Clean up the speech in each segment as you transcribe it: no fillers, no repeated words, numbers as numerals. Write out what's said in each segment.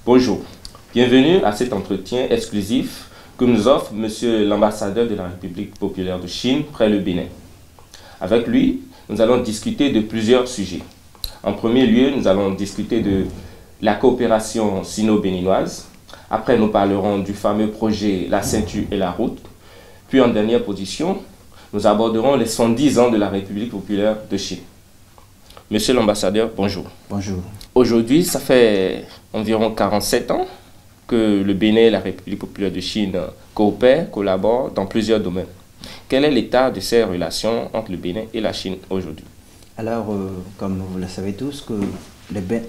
Bonjour, bienvenue à cet entretien exclusif que nous offre Monsieur l'ambassadeur de la République populaire de Chine près le Bénin. Avec lui, nous allons discuter de plusieurs sujets. En premier lieu, nous allons discuter de la coopération sino-béninoise. Après, nous parlerons du fameux projet La Ceinture et la Route. Puis, en dernière position, nous aborderons les 110 ans de la République populaire de Chine. Monsieur l'ambassadeur, bonjour. Bonjour. Aujourd'hui, ça fait environ 47 ans que le Bénin et la République populaire de Chine coopèrent, collaborent dans plusieurs domaines. Quel est l'état de ces relations entre le Bénin et la Chine aujourd'hui? Alors, comme vous le savez tous, que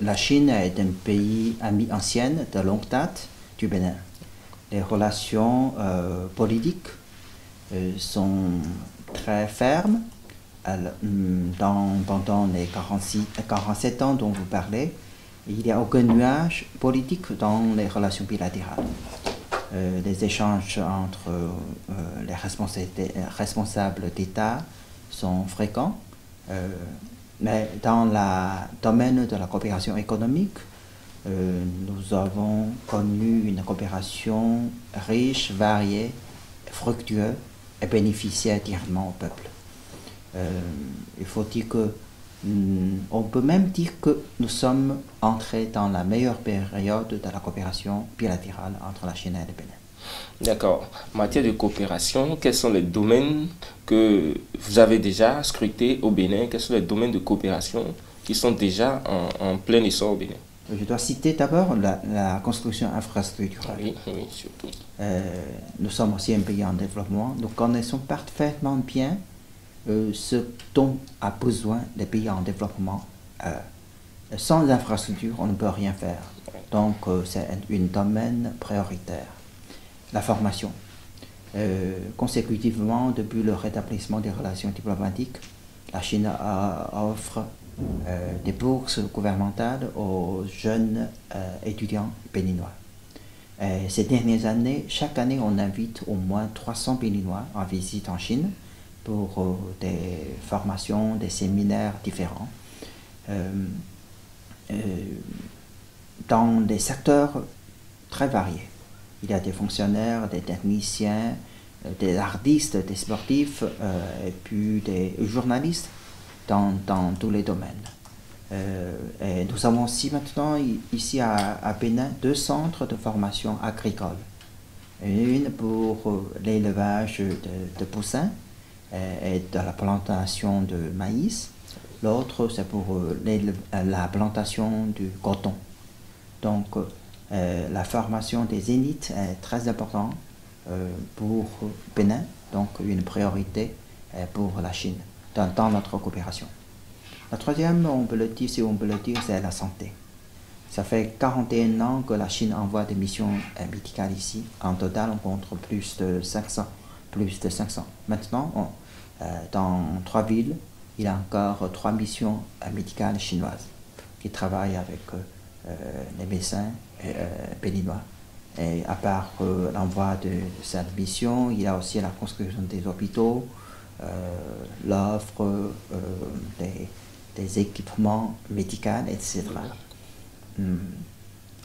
la Chine est un pays ami ancien de longue date du Bénin. Les relations politiques sont très fermes. Pendant les 47 ans dont vous parlez, il n'y a aucun nuage politique dans les relations bilatérales. Les échanges entre les responsables d'État sont fréquents, mais dans le domaine de la coopération économique, nous avons connu une coopération riche, variée, fructueuse et bénéficiaire directement au peuple. Il faut dire que on peut même dire que nous sommes entrés dans la meilleure période de la coopération bilatérale entre la Chine et le Bénin. D'accord. En matière de coopération, quels sont les domaines que vous avez déjà scrutés au Bénin? Quels sont les domaines de coopération qui sont déjà en plein essor au Bénin? Je dois citer d'abord la construction infrastructurelle. Oui, oui, surtout. Nous sommes aussi un pays en développement. Nous connaissons parfaitement bien ce dont a besoin les pays en développement. Sans infrastructure, on ne peut rien faire. Donc, c'est un domaine prioritaire. La formation. Consécutivement, depuis le rétablissement des relations diplomatiques, la Chine offre des bourses gouvernementales aux jeunes étudiants béninois. Ces dernières années, chaque année, on invite au moins 300 Béninois en visite en Chine pour des formations, des séminaires différents, dans des secteurs très variés. Il y a des fonctionnaires, des techniciens, des artistes, des sportifs, et puis des journalistes dans tous les domaines. Et nous avons aussi maintenant, ici à Bénin, 2 centres de formation agricole. Une pour l'élevage de poussins, et de la plantation de maïs. L'autre, c'est pour la plantation du coton. Donc, la formation des zéniths est très importante pour Bénin, donc une priorité pour la Chine dans notre coopération. La troisième, on peut le dire, si on peut le dire, c'est la santé. Ça fait 41 ans que la Chine envoie des missions médicales ici. En total, on compte plus de 500. Maintenant, dans 3 villes, il y a encore 3 missions médicales chinoises qui travaillent avec les médecins béninois. Et à part l'envoi de cette mission, il y a aussi la construction des hôpitaux, l'offre des équipements médicaux, etc.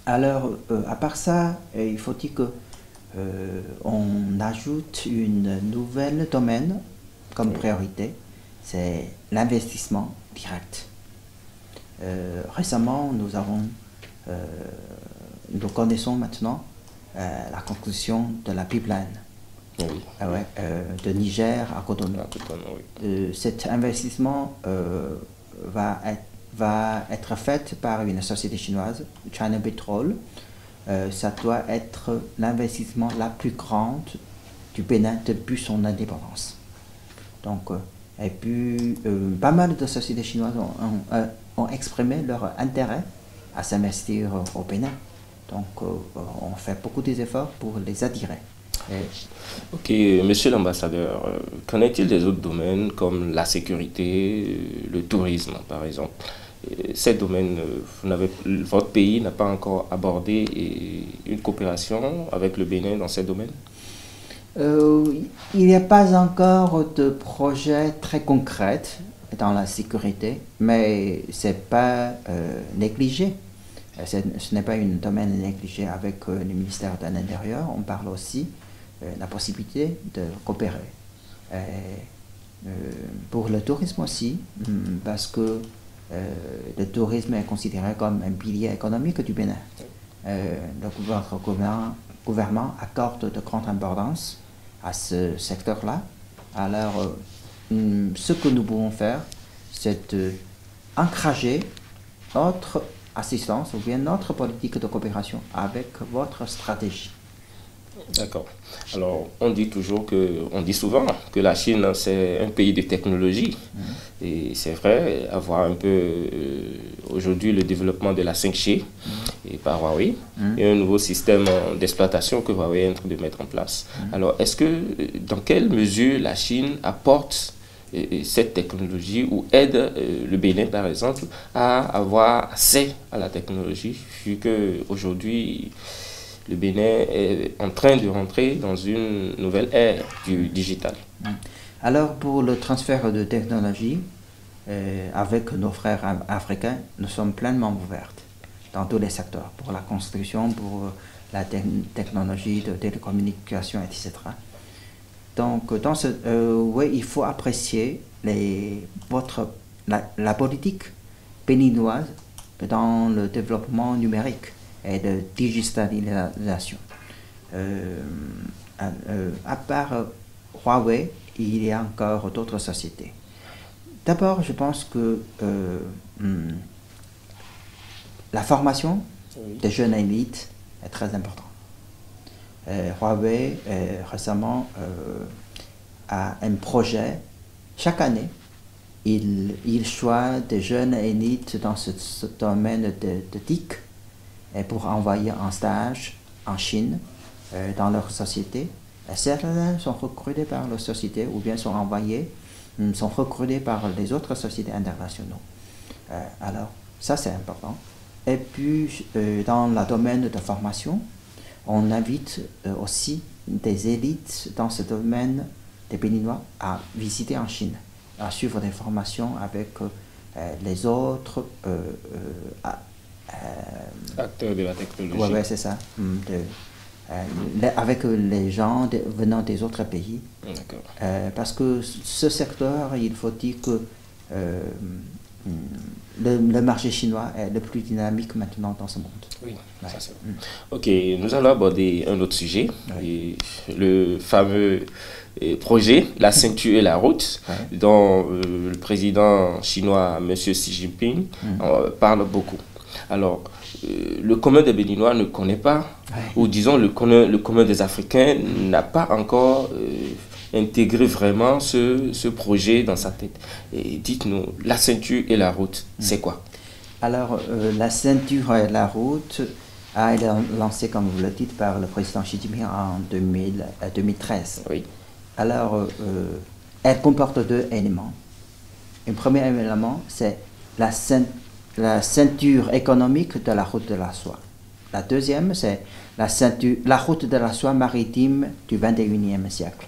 Alors, à part ça, il faut dire que on ajoute une nouvelle domaine comme priorité, c'est l'investissement direct. Récemment, nous connaissons maintenant la construction de la pipeline de Niger à Cotonou. Cet investissement va être fait par une société chinoise, China Petrol. Ça doit être l'investissement la plus grande du Bénin depuis son indépendance. Donc, et puis, pas mal de sociétés chinoises ont exprimé leur intérêt à s'investir au Bénin. Donc, on fait beaucoup d'efforts pour les attirer. Ok, monsieur l'ambassadeur, qu'en est-il des autres domaines comme la sécurité, le tourisme par exemple? Ces domaines, votre pays n'a pas encore abordé une coopération avec le Bénin dans ces domaines? Il n'y a pas encore de projet très concret dans la sécurité, mais ce n'est pas négligé. Ce n'est pas un domaine négligé avec le ministère de l'Intérieur. On parle aussi de la possibilité de coopérer. Pour le tourisme aussi, parce que le tourisme est considéré comme un pilier économique du Bénin. Votre gouvernement accorde de grande importance à ce secteur-là. Alors, ce que nous pouvons faire, c'est encourager notre assistance ou bien notre politique de coopération avec votre stratégie. D'accord. Alors, on dit souvent que la Chine, c'est un pays de technologie. Et c'est vrai, avoir un peu aujourd'hui le développement de la 5G et par Huawei et un nouveau système d'exploitation que Huawei est en train de mettre en place. Alors, dans quelle mesure la Chine apporte cette technologie ou aide le Bénin, par exemple, à avoir accès à la technologie, vu qu'aujourd'hui, le Bénin est en train de rentrer dans une nouvelle ère du digital. Alors, pour le transfert de technologie, avec nos frères africains, nous sommes pleinement ouverts dans tous les secteurs, pour la construction, pour la technologie de télécommunication, etc. Donc, oui, il faut apprécier la politique béninoise dans le développement numérique et de digitalisation. À part Huawei, il y a encore d'autres sociétés. D'abord, je pense que la formation des jeunes élites est très importante. Huawei récemment a un projet. Chaque année, il choisit des jeunes élites dans ce domaine de TIC et pour envoyer en stage en Chine dans leur société. Et certains sont recrutés par leur société ou bien sont recrutés par les autres sociétés internationales. Alors, ça c'est important. Et puis, dans le domaine de formation, on invite aussi des élites dans ce domaine des Béninois à visiter en Chine, à suivre des formations avec les autres acteurs de la technologie. Oui, c'est ça. Avec les gens venant des autres pays. Parce que ce secteur, il faut dire que le marché chinois est le plus dynamique maintenant dans ce monde. Oui, ça c'est vrai. Ok, nous allons aborder un autre sujet, le fameux projet, la ceinture et la route, dont le président chinois, M. Xi Jinping, parle beaucoup. Alors, le commun des Béninois ne connaît pas, ou disons le commun des Africains n'a pas encore intégré vraiment ce projet dans sa tête. Et dites-nous, la ceinture et la route, c'est quoi? Alors, la ceinture et la route a été lancée, comme vous le dites, par le président Xi Jinping en 2013. Oui. Alors, elle comporte deux éléments. Un premier élément, c'est la ceinture économique de la route de la soie. La deuxième, c'est la route de la soie maritime du 21e siècle.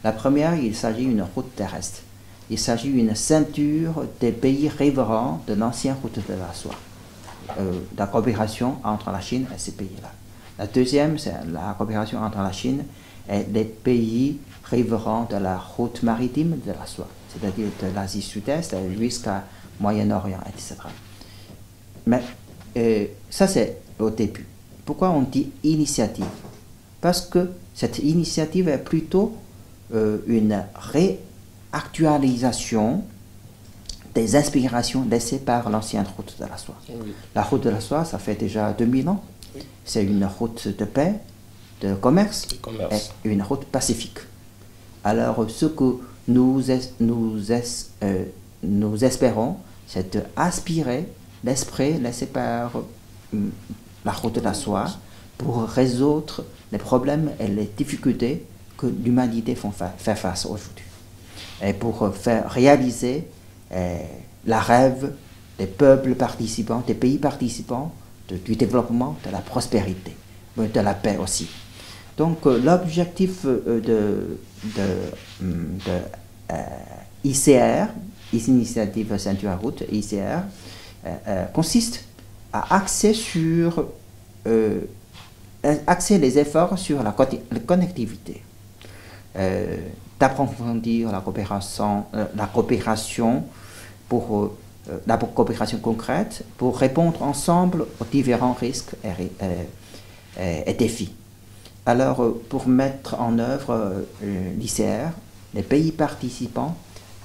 La première, il s'agit d'une route terrestre. Il s'agit d'une ceinture des pays riverains de l'ancienne route de la soie, la coopération entre la Chine et ces pays-là. La deuxième, c'est la coopération entre la Chine et les pays riverains de la route maritime de la soie, c'est-à-dire de l'Asie Sud-Est jusqu'à Moyen-Orient, etc. Mais ça, c'est au début. Pourquoi on dit initiative? Parce que cette initiative est plutôt une réactualisation des inspirations laissées par l'ancienne route de la soie. Oui. La route de la soie, ça fait déjà 2000 ans. Oui. C'est une route de paix, de commerce, et une route pacifique. Alors, ce que nous espérons, c'est d'aspirer l'esprit laissé par la route de la soie pour résoudre les problèmes et les difficultés que l'humanité fait face aujourd'hui. Et pour faire réaliser la rêve des peuples participants, des pays participants, du développement, de la prospérité, de la paix aussi. Donc l'objectif de ICR, Initiative Ceinture à Route, ICR, consiste a axé les efforts sur la connectivité, d'approfondir la coopération pour la coopération concrète pour répondre ensemble aux différents risques et défis. Alors, pour mettre en œuvre l'ICR, les pays participants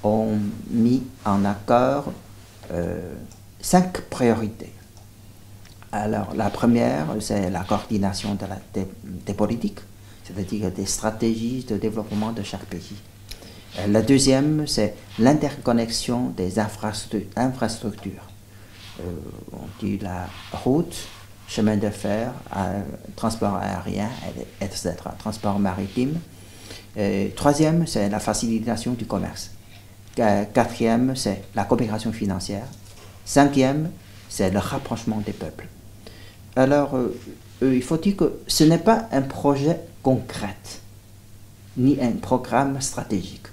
ont mis en accord 5 priorités. Alors, la première, c'est la coordination des politiques, c'est-à-dire des stratégies de développement de chaque pays. La deuxième, c'est l'interconnexion des infrastructures. On dit la route, chemin de fer, transport aérien, etc., transport maritime. Troisième, c'est la facilitation du commerce. Quatrième, c'est la coopération financière. Cinquième, c'est le rapprochement des peuples. Alors, il faut dire que ce n'est pas un projet concret, ni un programme stratégique.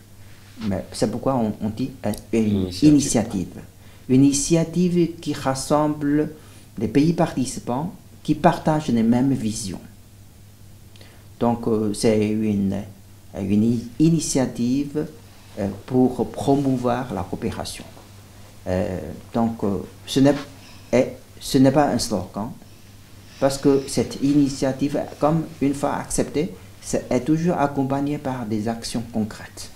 Mais c'est pourquoi on dit une initiative. Une initiative qui rassemble les pays participants qui partagent les mêmes visions. Donc, c'est une initiative pour promouvoir la coopération. Donc, ce n'est pas un slogan, parce que cette initiative, comme une fois acceptée, est toujours accompagnée par des actions concrètes.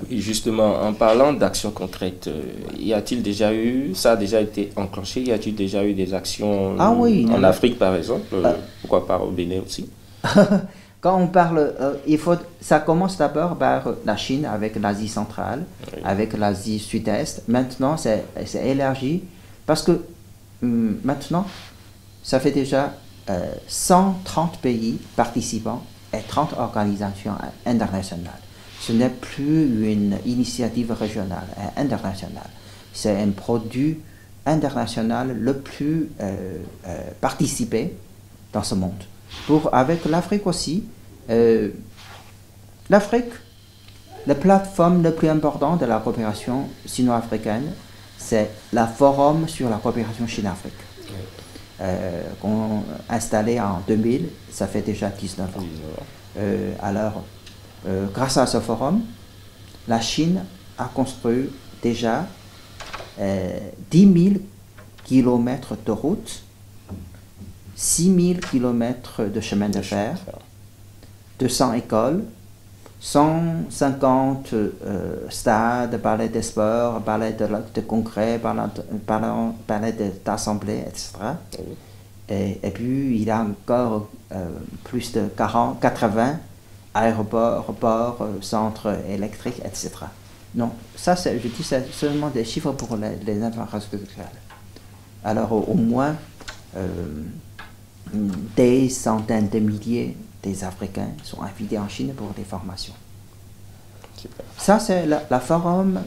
Et justement, en parlant d'actions concrètes, ça a déjà été enclenché, y a-t-il déjà eu des actions en Afrique par exemple, pourquoi pas au Bénin aussi? Quand on parle, ça commence d'abord par la Chine avec l'Asie centrale, oui, avec l'Asie sud-est. Maintenant, c'est élargi parce que maintenant, ça fait déjà 130 pays participants et 30 organisations internationales. Ce n'est plus une initiative régionale et internationale. C'est un produit international le plus participé dans ce monde. Avec l'Afrique aussi, l'Afrique, la plateforme la plus importante de la coopération sino-africaine, c'est le Forum sur la coopération Chine-Afrique. Installé en 2000, ça fait déjà 19 ans. Alors, grâce à ce forum, la Chine a construit déjà 10 000 kilomètres de routes, 6 000 kilomètres de chemin de fer, 200 écoles, 150 stades, palais de sport, palais de congrès, palais d'assemblée, etc. Et puis, il y a encore plus de 80 aéroports, ports, centres électriques, etc. Non, ça, je dis, c'est seulement des chiffres pour les infrastructures. Alors, au moins, des centaines de milliers des Africains sont invités en Chine pour des formations. Super. Ça, c'est le forum.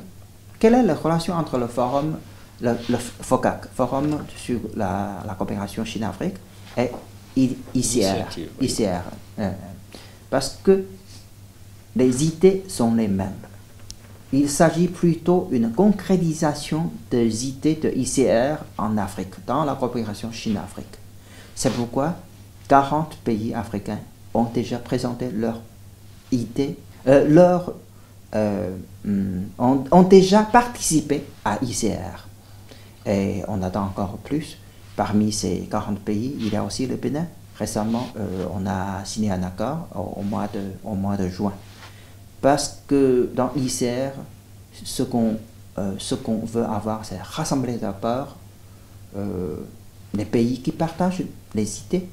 Quelle est la relation entre le forum, le FOCAC, Forum sur la coopération Chine-Afrique, et ICR, parce que les idées sont les mêmes. Il s'agit plutôt d'une concrétisation des idées de ICR en Afrique, dans la coopération Chine-Afrique. C'est pourquoi 40 pays africains ont déjà présenté leurs idées, ont déjà participé à ICR. Et on attend encore plus. Parmi ces 40 pays, il y a aussi le Bénin. Récemment, on a signé un accord au mois de juin. Parce que dans ICR, ce qu'on veut avoir, c'est rassembler d'abord les pays qui partagent les idées.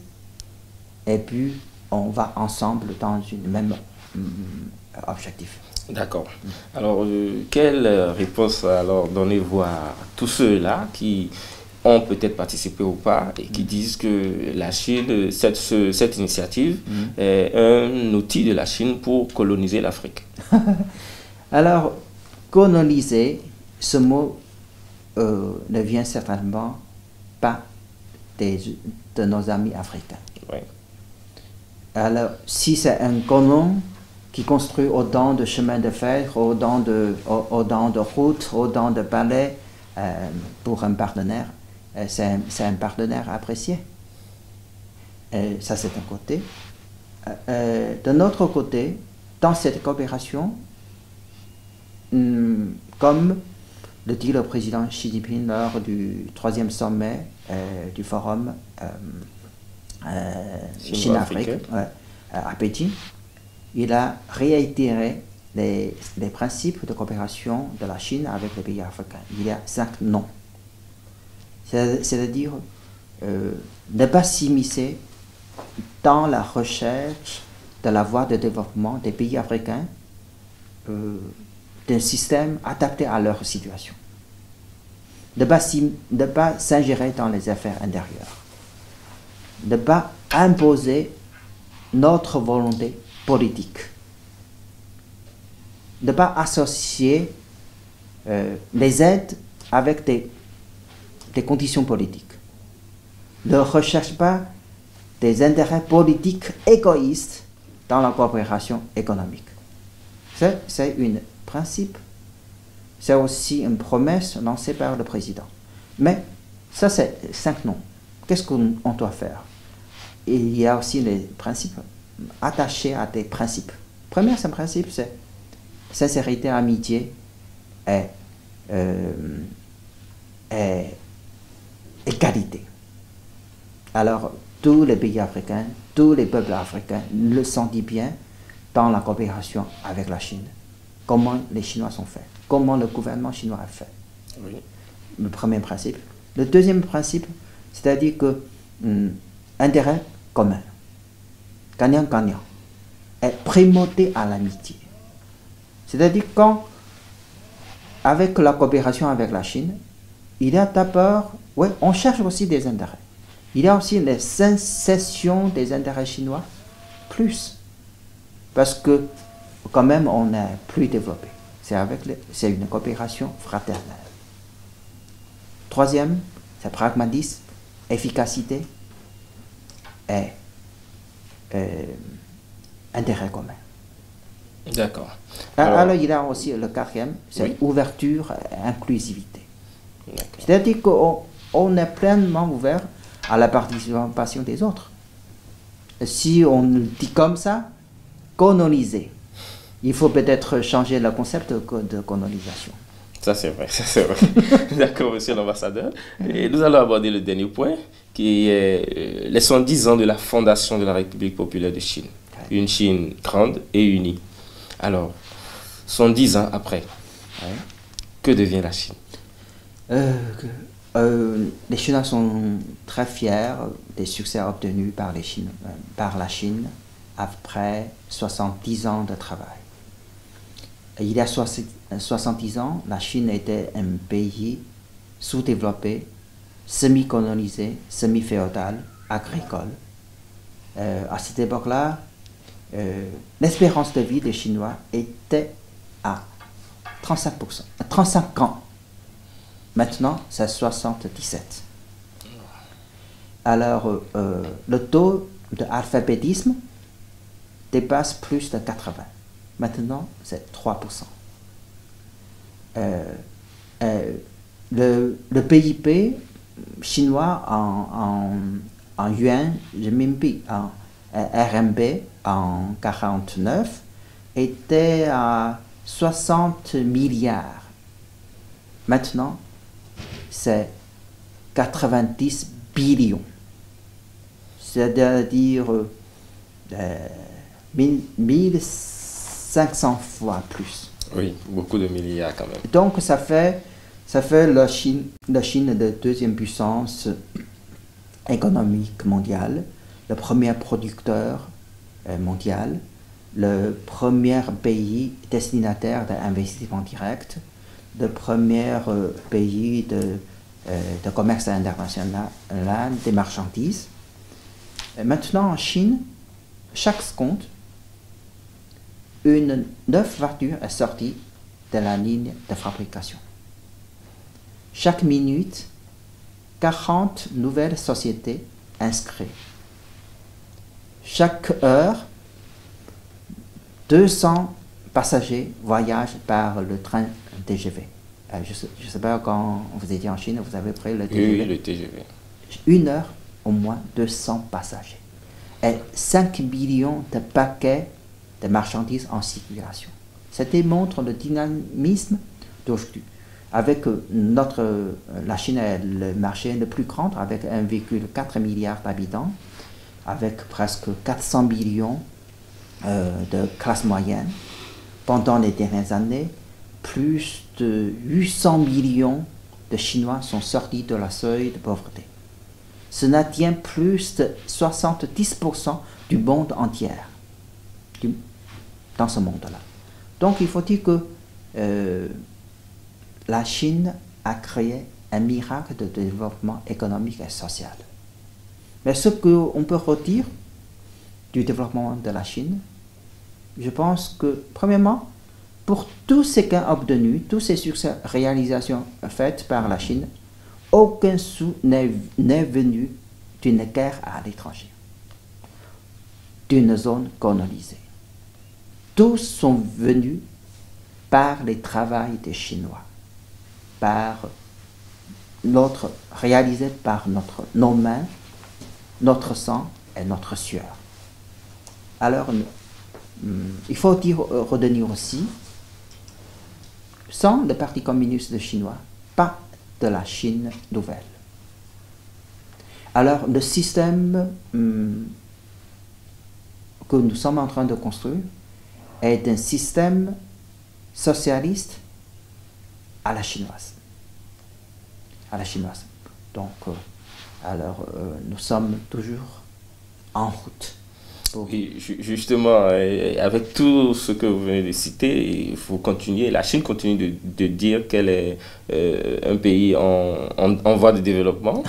Et puis, on va ensemble dans une même objectif. D'accord. Alors, quelle réponse alors donnez-vous à tous ceux-là qui ont peut-être participé ou pas et qui disent que la Chine, cette initiative est un outil de la Chine pour coloniser l'Afrique? Alors, coloniser, ce mot ne vient certainement pas de nos amis africains. Oui. Alors, si c'est un colon qui construit autant de chemins de fer, autant de routes, autant de palais pour un partenaire, c'est un partenaire apprécié. Ça, c'est un côté. D'un autre côté, dans cette coopération, comme le dit le président Xi Jinping lors du 3e sommet du forum Chine-Afrique à Pékin, il a réitéré les principes de coopération de la Chine avec les pays africains. Il y a 5 non. C'est-à-dire ne pas s'immiscer dans la recherche de la voie de développement des pays africains d'un système adapté à leur situation. Ne pas s'ingérer dans les affaires intérieures. Ne pas imposer notre volonté politique. Ne pas associer les aides avec des conditions politiques. Ne recherche pas des intérêts politiques égoïstes dans la coopération économique. C'est un principe. C'est aussi une promesse lancée par le président. Mais ça, c'est 5 noms. Qu'est-ce qu'on doit faire? Il y a aussi les principes attachés à des principes. Le premier principe, c'est sincérité, amitié et qualité. Alors, tous les pays africains, tous les peuples africains le sentent bien dans la coopération avec la Chine. Comment les Chinois sont faits, comment le gouvernement chinois a fait. Oui. Le premier principe. Le deuxième principe, c'est-à-dire que intérêt commun, gagnant-gagnant, est primauté à l'amitié. C'est-à-dire quand, avec la coopération avec la Chine, il y a d'abord, oui, on cherche aussi des intérêts. Il y a aussi les cessions des intérêts chinois, plus. Parce que, quand même, on est plus développé. C'est une coopération fraternelle. Troisième, c'est pragmatisme, efficacité et intérêt commun. D'accord. Alors, il y a aussi le quatrième, c'est ouverture et inclusivité. C'est-à-dire qu'on est pleinement ouvert à la participation des autres. Si on dit comme ça, coloniser. Il faut peut-être changer le concept de colonisation. Ça c'est vrai, ça c'est vrai. D'accord, monsieur l'ambassadeur. Et nous allons aborder le dernier point, qui est les 110 ans de la fondation de la République populaire de Chine. Une Chine grande et unie. Alors, 110 ans après, que devient la Chine? Les Chinois sont très fiers des succès obtenus par la Chine après 70 ans de travail. Il y a 70 ans, la Chine était un pays sous-développé, semi-colonisé, semi-féodal, agricole. À cette époque-là, l'espérance de vie des Chinois était à 35 ans. Maintenant, c'est 77. Alors, le taux d'alphabétisme dépasse plus de 80. Maintenant, c'est 3%. Le PIB chinois en yuan, renminbi, en RMB en 49 était à 60 milliards. Maintenant, c'est 90 billions. C'est-à-dire 1500 fois plus. Oui, beaucoup de milliards quand même. Donc ça fait la Chine de deuxième puissance économique mondiale, le premier producteur mondial, le premier pays destinataire d'investissement direct, le premier pays de commerce international des marchandises. Et maintenant en Chine, chaque seconde, une neuve voiture est sortie de la ligne de fabrication. Chaque minute, 40 nouvelles sociétés inscrites. Chaque heure, 200 passagers voyagent par le train TGV Je sais pas, quand vous étiez en Chine, vous avez pris le Oui, TGV. oui, le TGV. 1 heure, au moins 200 passagers. Et 5 millions de paquets de marchandises en circulation. Ça démontre le dynamisme d'aujourd'hui. Avec la Chine est le marché le plus grand, avec 1,4 milliard d'habitants, avec presque 400 millions de classe moyenne. Pendant les dernières années, plus de 800 millions de Chinois sont sortis de la seuil de pauvreté. Cela tient plus de 70% du monde entier, dans ce monde-là. Donc il faut dire que la Chine a créé un miracle de développement économique et social. Mais ce qu'on peut redire du développement de la Chine, je pense que, premièrement, pour tout ce qu'a obtenu, tous ces succès, réalisations faites par la Chine, aucun sou n'est venu d'une guerre à l'étranger, d'une zone colonisée. Tous sont venus par le travail des Chinois, réalisé par nos mains, notre sang et notre sueur. Alors, il faut retenir aussi, sans le Parti communiste chinois, pas de la Chine nouvelle. Alors, le système que nous sommes en train de construire est un système socialiste à la chinoise. Donc, nous sommes toujours en route. Oui, justement, avec tout ce que vous venez de citer, il faut continuer. La Chine continue de dire qu'elle est un pays en voie de développement.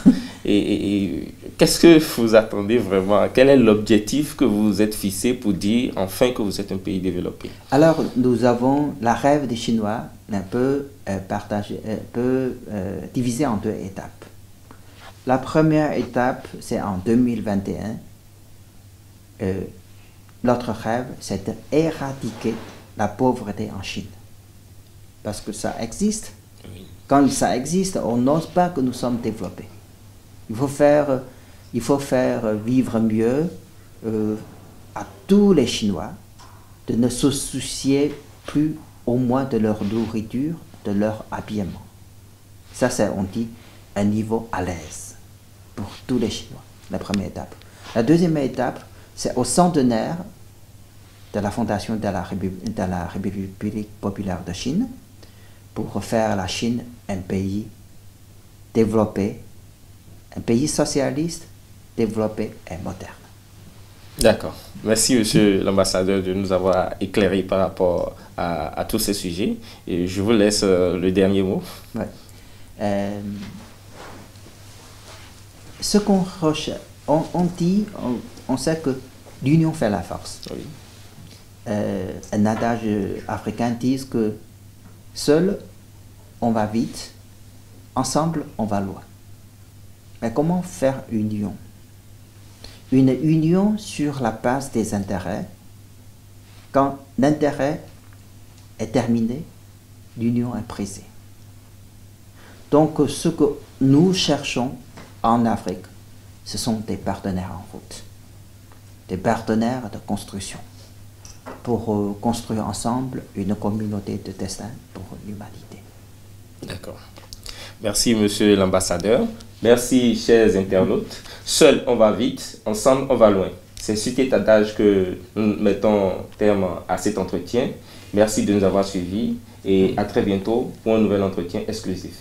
et qu'est-ce que vous attendez vraiment? Quel est l'objectif que vous vous êtes fixé pour dire enfin que vous êtes un pays développé? Alors, nous avons la rêve des Chinois un peu divisé en 2 étapes. La première étape, c'est en 2021. Notre rêve, c'est d'éradiquer la pauvreté en Chine. Parce que ça existe. Oui. Quand ça existe, on n'ose pas que nous sommes développés. Il faut faire vivre mieux à tous les Chinois, de ne se soucier plus au moins de leur nourriture, de leur habillement. Ça, c'est, on dit, un niveau à l'aise pour tous les Chinois, la première étape. La deuxième étape, c'est au centenaire de la fondation de la République populaire de Chine, pour faire la Chine un pays développé, un pays socialiste, développé et moderne. D'accord. Merci, monsieur l'ambassadeur, de nous avoir éclairé par rapport à tous ces sujets. Et je vous laisse le dernier mot. Ouais. Ce qu'on recherche, on sait que l'union fait la force. Oui. Un adage africain dit que seul on va vite, ensemble on va loin. Mais comment faire une union? Une union sur la base des intérêts. Quand l'intérêt est terminé, l'union est brisée. Donc ce que nous cherchons en Afrique, ce sont des partenaires en route, des partenaires de construction, pour construire ensemble une communauté de destin pour l'humanité. D'accord. Merci, monsieur l'ambassadeur. Merci, chers internautes. Seul, on va vite, ensemble, on va loin. C'est sur cet adage que nous mettons terme à cet entretien. Merci de nous avoir suivis et à très bientôt pour un nouvel entretien exclusif.